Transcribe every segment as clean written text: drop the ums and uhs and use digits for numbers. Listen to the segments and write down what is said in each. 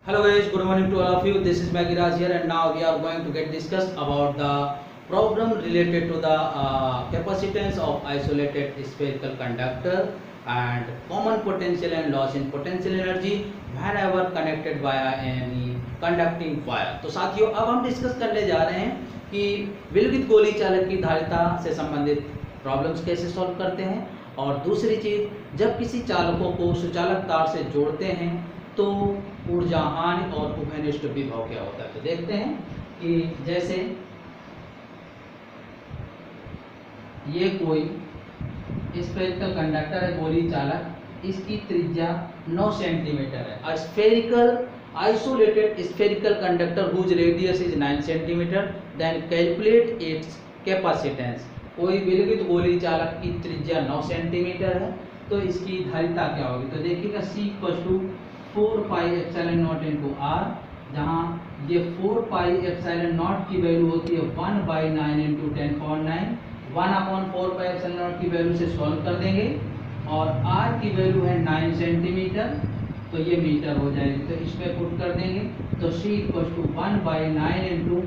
Hello guys, good morning to all of you. This is Magiraj here, and now we are going to get discussed about the problem related to the capacitance of isolated spherical conductor and common potential and loss in potential energy whenever connected via any conducting wire. तो साथियों अब हम discuss करने जा रहे हैं कि विलगित गोली चालक की धारिता से संबंधित प्रॉब्लम्स कैसे सॉल्व करते हैं, और दूसरी चीज जब किसी चालकों को सुचालक तार से जोड़ते हैं तो ऊर्जा हानि और उभयनिष्ठ विभव क्या होता है। तो देखते हैं कि जैसे ये कोई स्फेरिकल कंडक्टर है, गोली चालक, इसकी त्रिज्या 9 सेंटीमीटर है। A spherical isolated spherical conductor whose radius is 9 centimetre, then calculate its capacitance. कोई विलगित गोली चालक की त्रिज्या 9 सेंटीमीटर है तो इसकी धारिता क्या होगी। तो देखिएगा C = 4 pi epsilon naught into R, जहाँ ये 4 पाई एप्सिलॉन नॉट की वैल्यू होती है 1/9 इंटू 10⁹ 1/4 पाई एप्सिलॉन नॉट की वैल्यू से सॉल्व कर देंगे, और आर की वैल्यू है 9 सेंटीमीटर, तो ये मीटर हो जाएगी। तो इस पर पुट कर देंगे तो C = 1/9 इंटू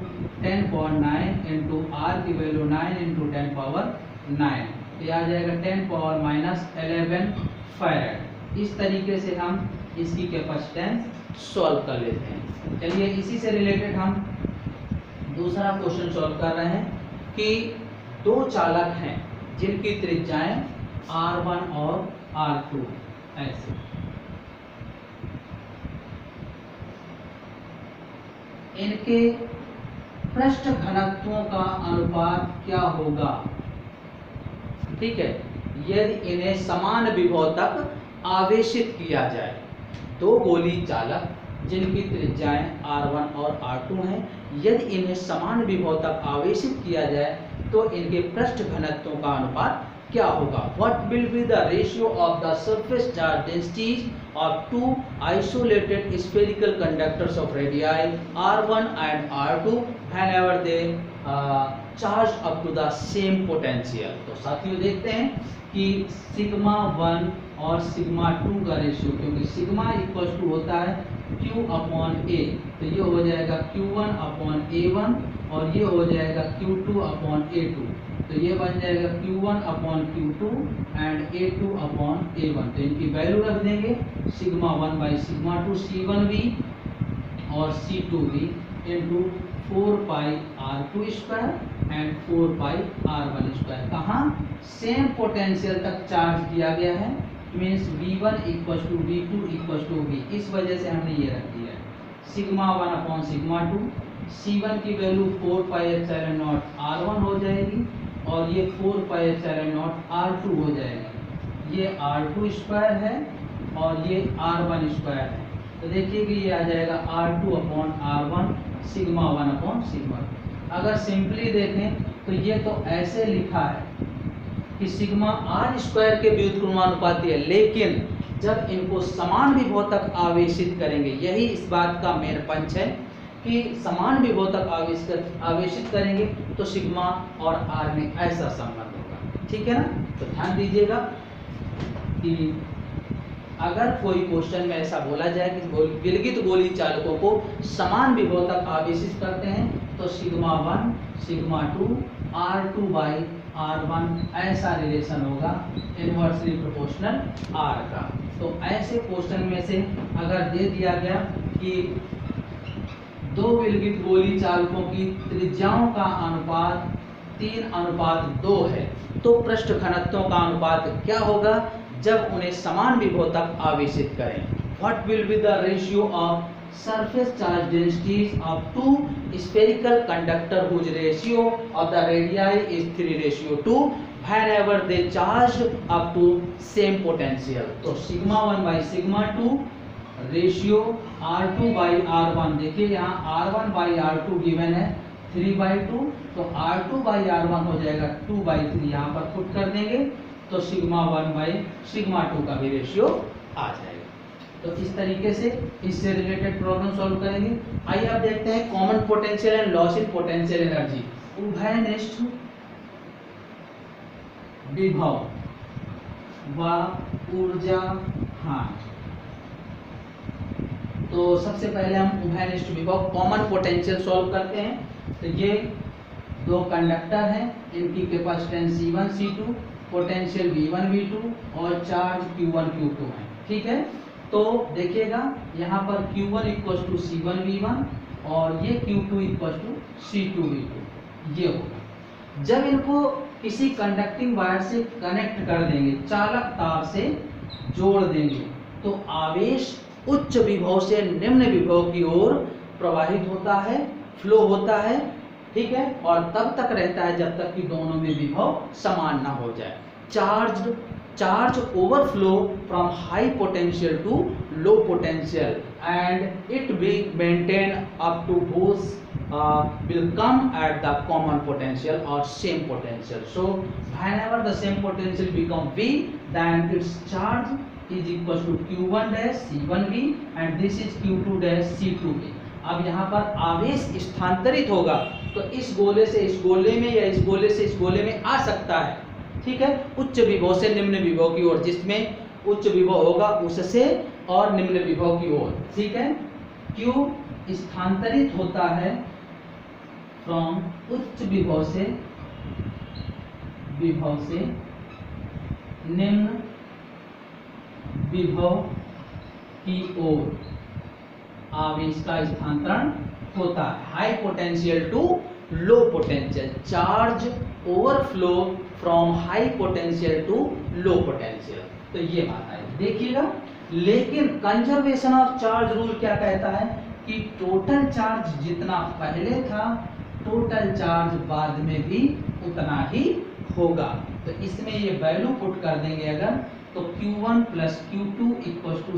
10⁹ इंटू आर की वैल्यू 9 इंटू 10⁻9, तो आ जाएगा 10⁻11 फैराड। इस तरीके से हम इसकी कैपेसिटेंस सॉल्व कर लेते हैं। चलिए इसी से रिलेटेड हम दूसरा क्वेश्चन सॉल्व कर रहे हैं कि दो चालक हैं जिनकी त्रिज्याएं R1 और R2 ऐसे। इनके पृष्ठ घनत्वों का अनुपात क्या होगा। ठीक है, यदि इन्हें समान विभव तक आवेशित किया जाए। दो गोली चालक जिनकी त्रिज्याएं R1 और R2 हैं, यदि इन्हें समान विभव तक आवेशित किया जाए तो इनके पृष्ठ घनत्वों का अनुपात क्या होगा। What will be the ratio of the surface charge densities of two isolated spherical conductors of radii R1 and R2 whenever they charge up to the same potential। तो साथियों देखते हैं कि सिग्मा 1 और सिग्मा 2 का रेशियो, क्योंकि sigma equal to होता है Q/A, तो ये हो जाएगा Q1/A1 और ये हो जाएगा Q2/A2, तो ये बन जाएगा Q1/Q2 एंड A2/A1। तो इनकी वैल्यू रख देंगे सिग्मा 1/σ2 C1V और C2V into 4 pi R2² and 4 pi R1²। कहाँ सेम पोटेंशियल तक चार्ज किया गया है, मीन्स V1 = V2 = V। इस वजह से हमने ये रख दिया है सिग्मा 1/σ2। C1 की value 4 pi epsilon not R1 हो जाएगी और ये 4 पाई एप्सिलॉन नॉट R2 हो जाएगा। ये R2² है और ये R1² है, तो देखिए कि ये आ जाएगा R2/R1 सिग्मा 1/σ2। अगर सिंपली देखें तो ये तो ऐसे लिखा है कि सिग्मा R² के व्युत्क्रमानुपाती है, लेकिन जब इनको समान विभव तक आवेशित करेंगे, यही इस बात का मेन पंच है कि समान विभव तक आवेशित करेंगे तो सिग्मा और R में ऐसा संबंध होगा। ठीक है ना, तो ध्यान दीजिएगा कि अगर कोई क्वेश्चन में ऐसा बोला जाए कि विलगित गोली चालकों को समान विभव तक आवेशित करते हैं तो सिग्मा 1 सिग्मा 2 R2/R1 ऐसा रिलेशन होगा इनवर्सली प्रोपोर्शनल R का। तो ऐसे क्वेश्चन में से अगर दे दिया गया कि दो विलगित गोली चालकों की त्रिज्याओं का अनुपात 3:2 है तो पृष्ठ घनत्वों का अनुपात क्या होगा जब उन्हें समान विभव तक आवेशित करें। What will be the ratio of surface charge densities of two spherical conductor whose ratio of the radii is 3:2 whenever they charge up to same potential। तो सिग्मा 1/σ2 रेशियो R2/R1, देखिए यहाँ R1/R2 गिवन है 3/2, तो R2/R1 हो जाएगा 2/3, यहाँ पर put कर देंगे तो सिग्मा 1/σ2 का भी रेशियो आ जाएगा। तो इस तरीके से इससे रिलेटेड प्रॉब्लम सॉल्व करेंगे। आइए अब देखते हैं common potential and loss in potential energy. उभयनिष्ठ विभव व ऊर्जा हानि। तो सबसे पहले हम उभयनिष्ठ विभव कॉमन पोटेंशियल सॉल्व करते हैं। तो ये दो कंडक्टर हैं, इनकी capacitance C1 C2, potential V1 V2 और चार्ज Q1 Q2 है। ठीक है, तो देखिएगा यहाँ पर Q1 = C1 V1 और ये Q2 = C2 V2 ये होगा। जब इनको किसी कंडक्टिंग वायर से कनेक्ट कर देंगे, चालक तार से जोड़ देंगे, तो आवेश उच्च विभव से निम्न विभव की ओर प्रवाहित होता है, फ्लो होता है। ठीक है, और तब तक रहता है जब तक कि दोनों में विभव समान ना हो जाए। Charge overflow from high potential to low potential and it will maintain up to those will come at the common potential or same potential. So whenever the same potential become V, then its charge is equal to Q1 dash C1V and this is Q2 dash C2V. अब यहाँ पर आवेश स्थानांतरित होगा तो इस गोले से इस गोले में या इस गोले से इस गोले में आ सकता है। ठीक है, उच्च विभव से निम्न विभव की ओर, जिसमें उच्च विभव होगा उससे और निम्न विभव की ओर। ठीक है, Q स्थानांतरित होता है फ्रॉम उच्च विभव से निम्न विभव की ओर आवेश का स्थानांतरण होता है। High potential to low potential, charge overflow from high potential to low potential. तो ये बात है, देखिएगा। लेकिन कंजर्वेशन ऑफ चार्ज रूल क्या कहता है कि टोटल चार्ज जितना पहले था, टोटल चार्ज बाद में भी उतना ही होगा। तो इसमें ये वैल्यू पुट कर देंगे अगर, तो Q1 + Q2 =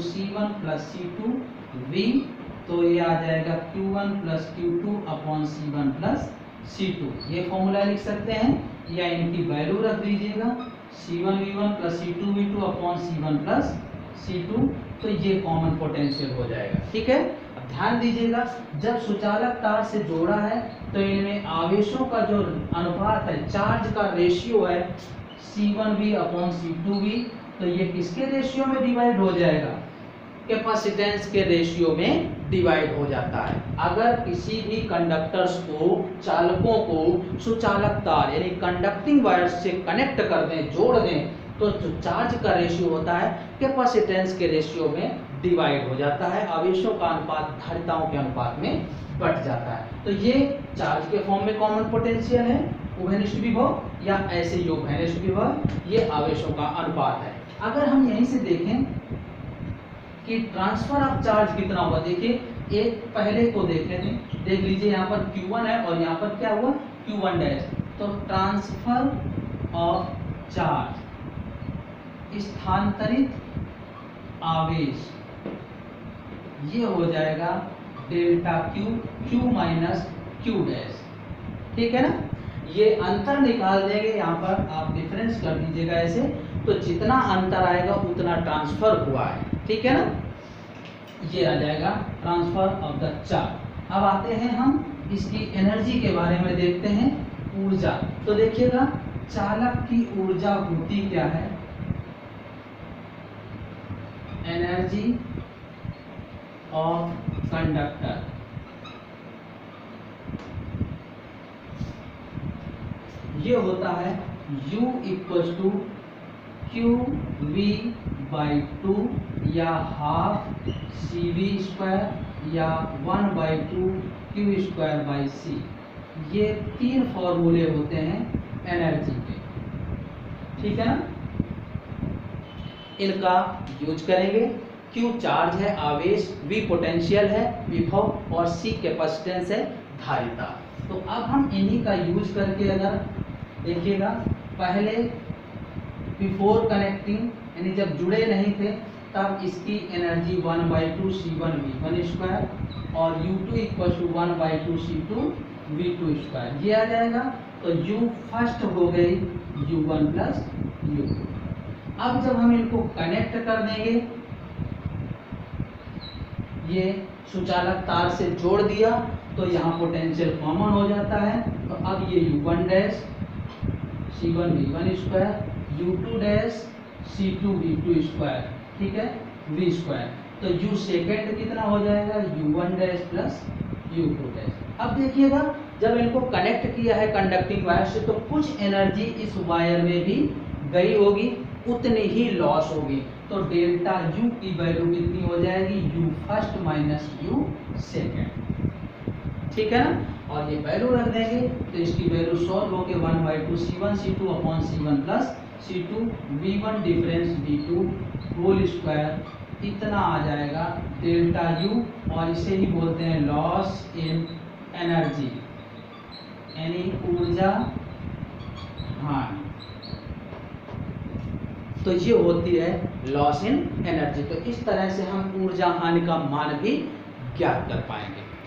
C1 + C2V, तो ये आ जाएगा Q1 + Q2 / C1 + C2। ये फॉर्मूला लिख सकते हैं या इनकी वैल्यू रख दीजिएगा, C1 V1 + C2 V2 / C1 + C2, तो ये कॉमन पोटेंशियल हो जाएगा। ठीक है, अब ध्यान दीजिएगा, जब सुचालक तार से जोड़ा है तो इनमें आवेशों का जो अनुपात है, चार्ज का रेशियो है C1V / C2V, तो ये किसके रेशियो में डिवाइड हो जाएगा? कैपेसिटेंस के रेशियो में डिवाइड हो जाता है। अगर किसी भी कंडक्टर्स को, चालकों को सुचालक तार यानी कंडक्टिंग वायर से कनेक्ट कर दें, जोड़ दें, तो जो चार्ज का रेशियो होता है कैपेसिटेंस के रेशियो में डिवाइड हो जाता है। आवेशों का अनुपात धारिताओं के अनुपात में बढ़ जाता है। तो ये चार्ज के फॉर्म में कॉमन पोटेंशियल है, उभयनिष्ठ विभव, या ऐसे ही उभयनिष्ठ विभव, ये आवेशों का अनुपात है। अगर हम यहीं से देखें कि ट्रांसफर ऑफ चार्ज कितना हुआ, देखिए एक पहले को देख लेते हैं। देख लीजिए, यहाँ पर Q1 है और यहाँ पर क्या हुआ, Q1 डैश। तो ट्रांसफर ऑफ चार्ज, स्थानांतरित आवेश, ये हो जाएगा delta Q minus Q dash. ठीक है ना, ये अंतर निकाल देंगे, यहाँ पर आप डिफरेंस कर दीजिएगा ऐसे, तो जितना अंतर आएगा उतना ट्रांसफर हुआ है। ठीक है ना, ये आ जाएगा ट्रांसफर ऑफ द चार्ज। अब आते हैं हम इसकी एनर्जी के बारे में, देखते हैं ऊर्जा। तो देखिएगा, चालक की ऊर्जा होती क्या है, एनर्जी ऑफ कंडक्टर, ये होता है U = QV/2 या ½ CV² या 1/2 Q²/C। ये 3 फॉर्मूले होते हैं एनर्जी के। ठीक है ना, इनका यूज करेंगे। Q चार्ज है, आवेश, V पोटेंशियल है, विभव, और C कैपेसिटेंस है, धारिता। तो अब हम इन्हीं का यूज करके, अगर देखिएगा, पहले बिफोर कनेक्टिंग यानी जब जुड़े नहीं थे तब इसकी एनर्जी 1/2 C1V1² और U2 = 1/2 C2V2², ये आ जाएगा। तो U फर्स्ट हो गई U1 + U2। अब जब हम इनको कनेक्ट कर देंगे, ये सुचालक तार से जोड़ दिया, तो यहाँ पोटेंशियल कॉमन हो जाता है। तो अब ये U1 dash C1V1², U2 dash C2V2², ठीक है, V²। तो u सेकेंड कितना हो जाएगा, u1 dash plus u2 dash. अब देखिएगा जब इनको कनेक्ट किया है कंडक्टिंग वायर से तो कुछ एनर्जी इस वायर में भी गई होगी, उतनी ही लॉस होगी। तो डेल्टा u की वैल्यू कितनी हो जाएगी, u first minus u second, ठीक है ना। और ये वैल्यू रख देंगे तो इसकी वैल्यू सॉल्व होके 1/2 c1 c2 upon c1 plus c2 v1 difference v2 whole square इतना आ जाएगा डेल्टा u, और इसे ही बोलते हैं लॉस इन एनर्जी, यानी ऊर्जा हानि। तो ये होती है लॉस इन एनर्जी। तो इस तरह से हम ऊर्जा हानि का मान भी ज्ञात कर पाएंगे।